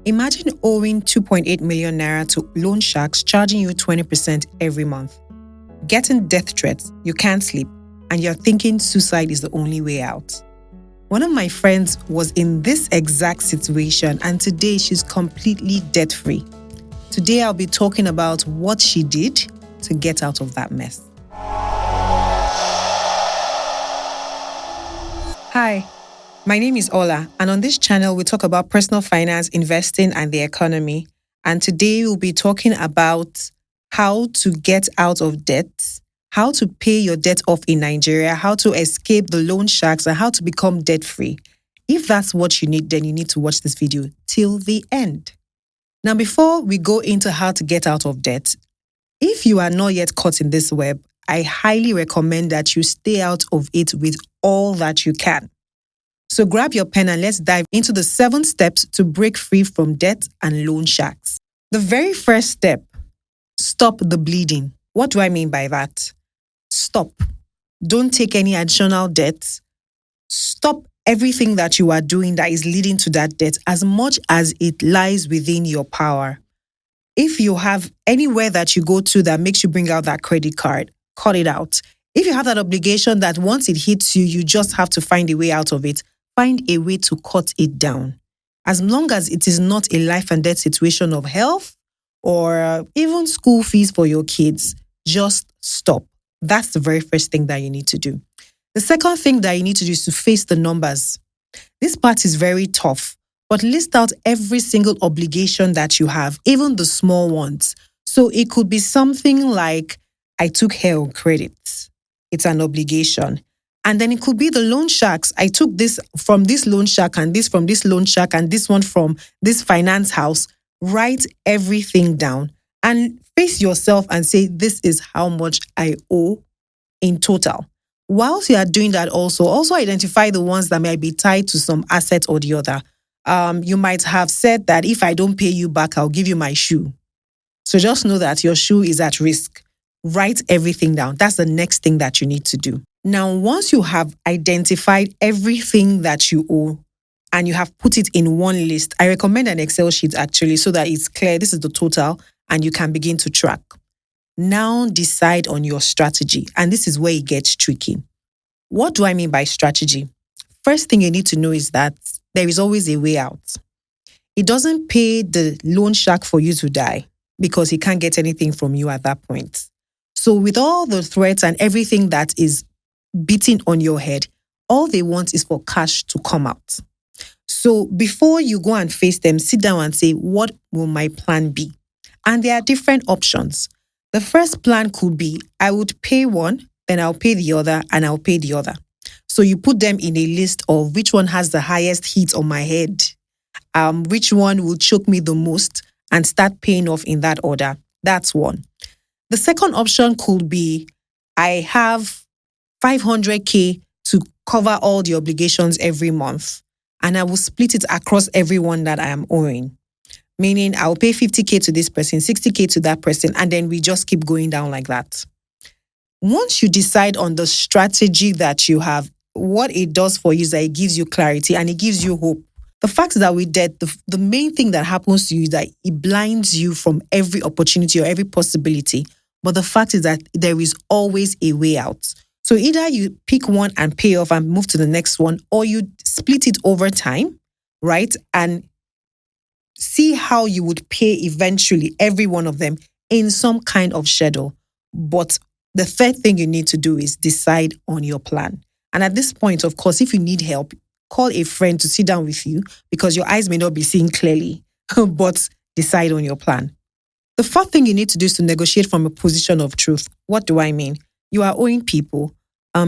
Imagine owing 2.8 million naira to loan sharks charging you 20% every month. Getting death threats, you can't sleep, and you're thinking suicide is the only way out. One of my friends was in this exact situation, and today she's completely debt-free. Today I'll be talking about what she did to get out of that mess. Hi, my name is Ola, and on this channel we talk about personal finance, investing, and the economy. And today we'll be talking about how to get out of debt, how to pay your debt off in Nigeria, how to escape the loan sharks, and how to become debt-free. If that's what you need, then you need to watch this video till the end. Now, before we go into how to get out of debt, if you are not yet caught in this web, I highly recommend that you stay out of it with all that you can. So grab your pen and let's dive into the 7 steps to break free from debt and loan sharks. The very first step, stop the bleeding. What do I mean by that? Stop. Don't take any additional debt. Stop everything that you are doing that is leading to that debt as much as it lies within your power. If you have anywhere that you go to that makes you bring out that credit card, cut it out. If you have that obligation that once it hits you, you just have to find a way out of it, find a way to cut it down. As long as it is not a life and death situation of health or even school fees for your kids, just stop. That's the very first thing that you need to do. The second thing that you need to do is to face the numbers. This part is very tough, but list out every single obligation that you have, even the small ones. So it could be something like, I took hair on credit. It's an obligation. And then it could be the loan sharks. I took this from this loan shark and this from this loan shark and this one from this finance house. Write everything down and face yourself and say, this is how much I owe in total. Whilst you are doing that also identify the ones that might be tied to some asset or the other. You might have said that if I don't pay you back, I'll give you my shoe. So just know that your shoe is at risk. Write everything down. That's the next thing that you need to do. Now, once you have identified everything that you owe and you have put it in one list, I recommend an Excel sheet actually so that it's clear this is the total and you can begin to track. Now decide on your strategy, and this is where it gets tricky. What do I mean by strategy? First thing you need to know is that there is always a way out. It doesn't pay the loan shark for you to die because he can't get anything from you at that point. So with all the threats and everything that is beating on your head, all they want is for cash to come out. So before you go and face them, sit down and say, what will my plan be? And there are different options. The first plan could be, I would pay one, then I'll pay the other, and I'll pay the other. So you put them in a list of which one has the highest heat on my head, which one will choke me the most, and start paying off in that order. That's one. The second option could be, I have 500K to cover all the obligations every month, and I will split it across everyone that I am owing. Meaning I'll pay 50K to this person, 60K to that person, and then we just keep going down like that. Once you decide on the strategy that you have, what it does for you is that it gives you clarity and it gives you hope. The fact that with debt, the main thing that happens to you is that it blinds you from every opportunity or every possibility. But the fact is that there is always a way out. So either you pick one and pay off and move to the next one, or you split it over time, right? And see how you would pay eventually every one of them in some kind of schedule. But the third thing you need to do is decide on your plan. And at this point, of course, if you need help, call a friend to sit down with you because your eyes may not be seeing clearly, but decide on your plan. The fourth thing you need to do is to negotiate from a position of truth. What do I mean? You are owing people.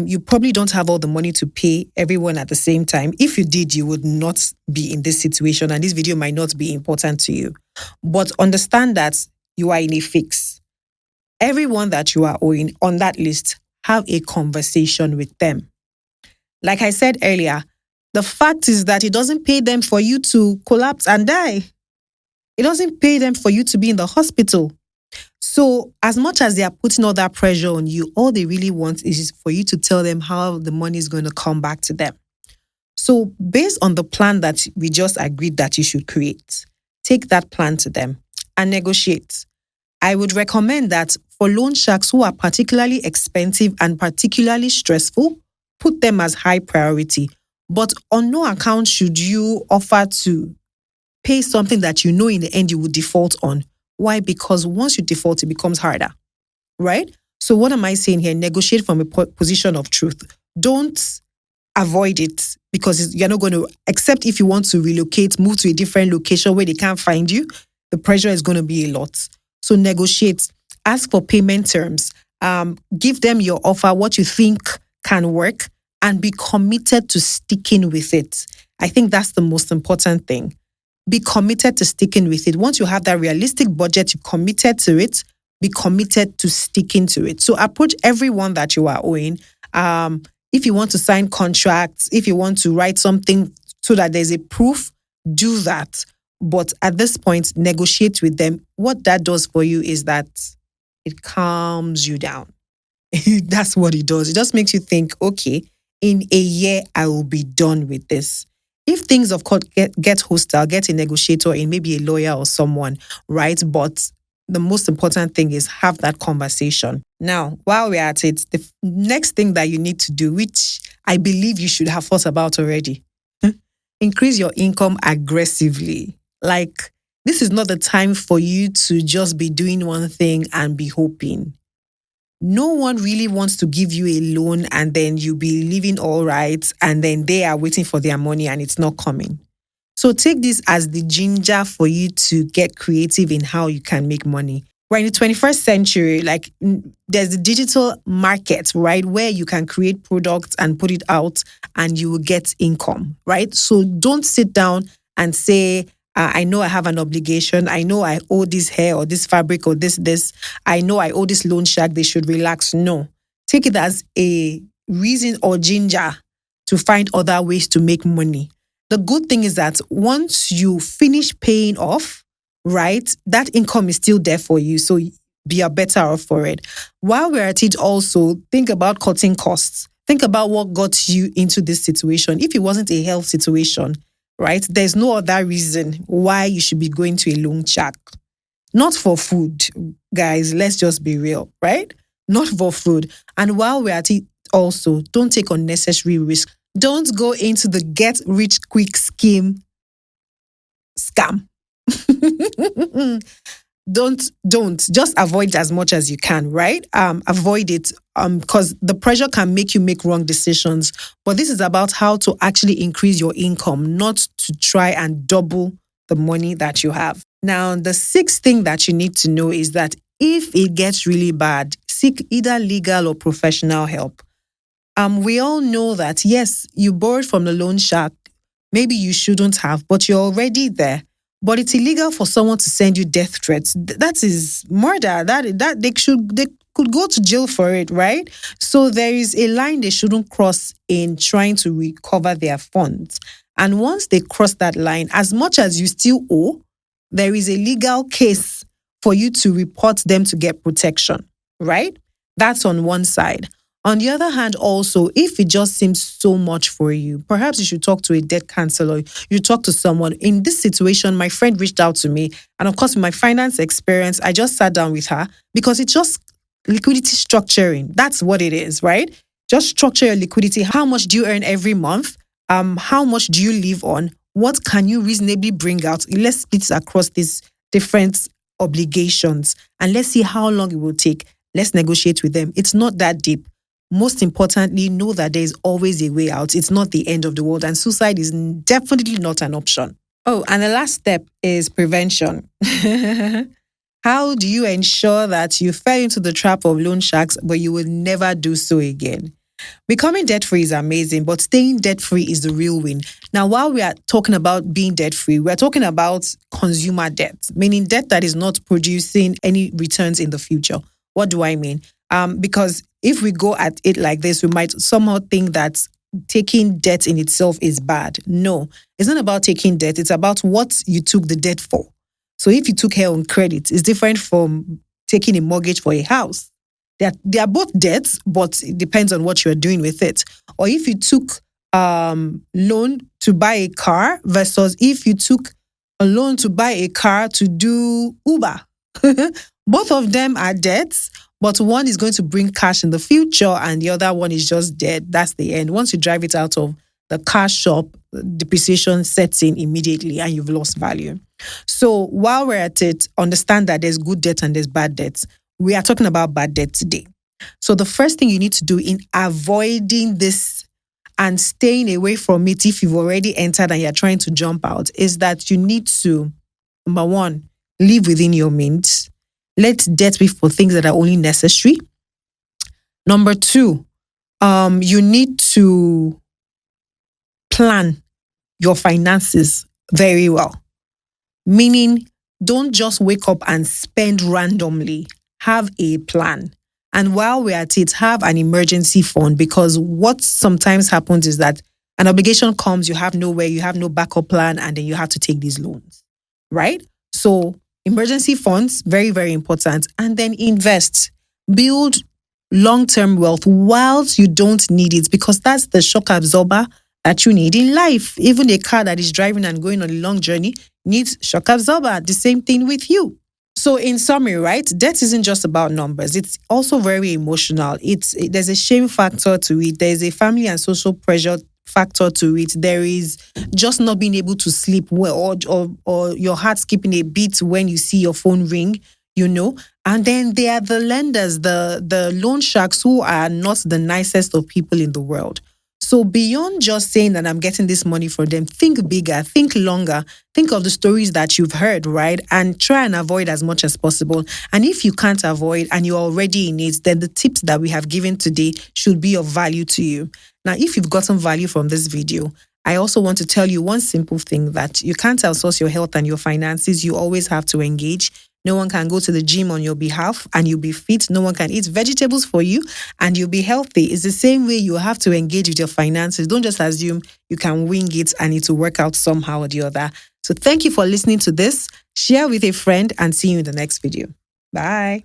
You probably don't have all the money to pay everyone at the same time. If you did, you would not be in this situation and this video might not be important to you. But understand that you are in a fix. Everyone that you are owing on that list, have a conversation with them. Like I said earlier, the fact is that it doesn't pay them for you to collapse and die. It doesn't pay them for you to be in the hospital. So as much as they are putting all that pressure on you, all they really want is for you to tell them how the money is going to come back to them. So based on the plan that we just agreed that you should create, take that plan to them and negotiate. I would recommend that for loan sharks who are particularly expensive and particularly stressful, put them as high priority. But on no account should you offer to pay something that you know in the end you will default on. Why? Because once you default, it becomes harder, right? So what am I saying here? Negotiate from a position of truth. Don't avoid it because you're not going to, except if you want to relocate, move to a different location where they can't find you, the pressure is going to be a lot. So negotiate, ask for payment terms, give them your offer, what you think can work, and be committed to sticking with it. I think that's the most important thing. Be committed to sticking with it. Once you have that realistic budget, you committed to it, be committed to sticking to it. So approach everyone that you are owing. If you want to sign contracts, if you want to write something so that there's a proof, do that. But at this point, negotiate with them. What that does for you is that it calms you down. That's what it does. It just makes you think, okay, in a year, I will be done with this. If things, of course, get hostile, get a negotiator in, maybe a lawyer or someone, right? But the most important thing is have that conversation. Now, while we're at it, the next thing that you need to do, which I believe you should have thought about already, increase your income aggressively. Like, this is not the time for you to just be doing one thing and be hoping. No one really wants to give you a loan and then you be living all right and then they are waiting for their money and it's not coming. So take this as the ginger for you to get creative in how you can make money. We're in the 21st century, like there's the digital market, right? Where you can create products and put it out and you will get income, right? So don't sit down and say, I know I have an obligation. I know I owe this hair or this fabric or this. I know I owe this loan shark. They should relax. No. Take it as a reason or ginger to find other ways to make money. The good thing is that once you finish paying off, right, that income is still there for you. So be a better off for it. While we're at it also, think about cutting costs. Think about what got you into this situation. If it wasn't a health situation, right? There's no other reason why you should be going to a loan shark. Not for food, guys. Let's just be real, right? Not for food. And while we're at it also, don't take unnecessary risk. Don't go into the get rich quick scheme scam. Don't just avoid as much as you can, right? Avoid it because the pressure can make you make wrong decisions. But this is about how to actually increase your income, not to try and double the money that you have. Now, the sixth thing that you need to know is that if it gets really bad, seek either legal or professional help. We all know that, yes, you borrowed from the loan shark. Maybe you shouldn't have, but you're already there. But it's illegal for someone to send you death threats. That is murder. That they could go to jail for it, right? So there is a line they shouldn't cross in trying to recover their funds. And once they cross that line, as much as you still owe, there is a legal case for you to report them to get protection, right? That's on one side. On the other hand, also, if it just seems so much for you, perhaps you should talk to a debt counselor. You talk to someone. In this situation, my friend reached out to me. And of course, with my finance experience, I just sat down with her because it's just liquidity structuring. That's what it is, right? Just structure your liquidity. How much do you earn every month? How much do you live on? What can you reasonably bring out? Let's split across these different obligations and let's see how long it will take. Let's negotiate with them. It's not that deep. Most importantly, know that there is always a way out. It's not the end of the world, and suicide is definitely not an option. Oh, and the last step is prevention. How do you ensure that you fell into the trap of loan sharks, but you will never do so again? Becoming debt-free is amazing, but staying debt-free is the real win. Now, while we are talking about being debt-free, we're talking about consumer debt, meaning debt that is not producing any returns in the future. What do I mean? Because if we go at it like this, we might somehow think that taking debt in itself is bad. No, it's not about taking debt. It's about what you took the debt for. So if you took hair on credit, it's different from taking a mortgage for a house. They are both debts, but it depends on what you're doing with it. Or if you took loan to buy a car versus if you took a loan to buy a car to do Uber. Both of them are debts, but one is going to bring cash in the future and the other one is just dead. That's the end. Once you drive it out of the car shop, depreciation sets in immediately and you've lost value. So while we're at it, understand that there's good debt and there's bad debts. We are talking about bad debt today. So the first thing you need to do in avoiding this and staying away from it if you've already entered and you're trying to jump out is that you need to, number one, live within your means. Let debt be for things that are only necessary. Number two, you need to plan your finances very well. Meaning, don't just wake up and spend randomly. Have a plan. And while we're at it, have an emergency fund, because what sometimes happens is that an obligation comes, you have nowhere, you have no backup plan, and then you have to take these loans, right? So emergency funds, very, very important. And then invest, build long-term wealth whilst you don't need it, because that's the shock absorber that you need in life. Even a car that is driving and going on a long journey needs shock absorber. The same thing with you. So in summary, right, debt isn't just about numbers. It's also very emotional. There's a shame factor to it. There's a family and social pressure factor to it. There is just not being able to sleep well, or your heart skipping a beat when you see your phone ring, And then there are the lenders, the loan sharks, who are not the nicest of people in the world. So beyond just saying that I'm getting this money for them, think bigger, think longer, think of the stories that you've heard, right? And try and avoid as much as possible. And if you can't avoid and you're already in it, then the tips that we have given today should be of value to you. Now, if you've gotten value from this video, I also want to tell you one simple thing, that you can't outsource your health and your finances. You always have to engage. No one can go to the gym on your behalf and you'll be fit. No one can eat vegetables for you and you'll be healthy. It's the same way you have to engage with your finances. Don't just assume you can wing it and it will work out somehow or the other. So thank you for listening to this. Share with a friend and see you in the next video. Bye.